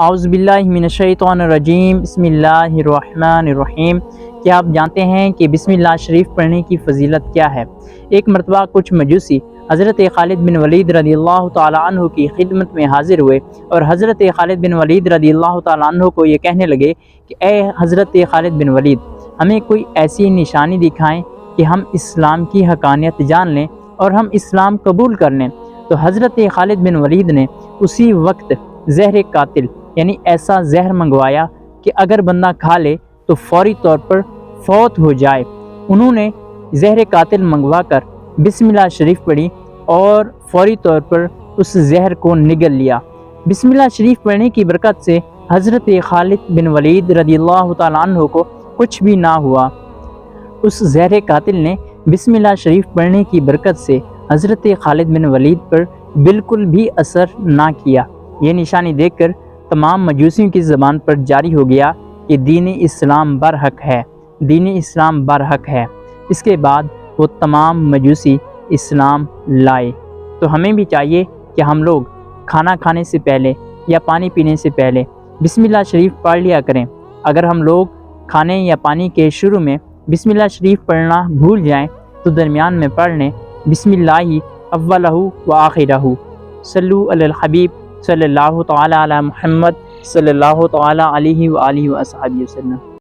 اعوذ باللہ من الشیطان الرجیم، بسم اللہ الرحمن الرحیم۔ کیا آپ جانتے ہیں کہ بسم اللہ شریف پڑھنے کی فضیلت کیا ہے؟ ایک مرتبہ کچھ مجوسی حضرت خالد بن ولید رضی اللہ تعالیٰ عنہ کی خدمت میں حاضر ہوئے اور حضرت خالد بن ولید رضی اللہ تعالیٰ عنہ کو یہ کہنے لگے کہ اے حضرت خالد بن ولید، ہمیں کوئی ایسی نشانی دکھائیں کہ ہم اسلام کی حقانیت جان لیں اور ہم اسلام قبول کر لیں۔ تو حضرت خالد بن ولید نے اسی وقت زہر قاتل یعنی ایسا زہر منگوایا کہ اگر بندہ کھا لے تو فوری طور پر فوت ہو جائے۔ انہوں نے زہر قاتل منگوا کر بسم اللہ شریف پڑھی اور فوری طور پر اس زہر کو نگل لیا۔ بسم اللہ شریف پڑھنے کی برکت سے حضرت خالد بن ولید رضی اللہ تعالیٰ عنہ کو کچھ بھی نہ ہوا۔ اس زہر قاتل نے بسم اللہ شریف پڑھنے کی برکت سے حضرت خالد بن ولید پر بالکل بھی اثر نہ کیا۔ یہ نشانی دیکھ کر تمام مجوسیوں کی زبان پر جاری ہو گیا کہ دین اسلام برحق ہے، دین اسلام برحق ہے۔ اس کے بعد وہ تمام مجوسی اسلام لائے۔ تو ہمیں بھی چاہیے کہ ہم لوگ کھانا کھانے سے پہلے یا پانی پینے سے پہلے بسم اللہ شریف پڑھ لیا کریں۔ اگر ہم لوگ کھانے یا پانی کے شروع میں بسم اللہ شریف پڑھنا بھول جائیں تو درمیان میں پڑھ لیں بسم اللہ اولہ و آخرہ۔ صلو علی الحبیب صلی اللہ تعالی علی محمد صلی اللہ تعالی علیہ وآلہ وصحبہ وسلم۔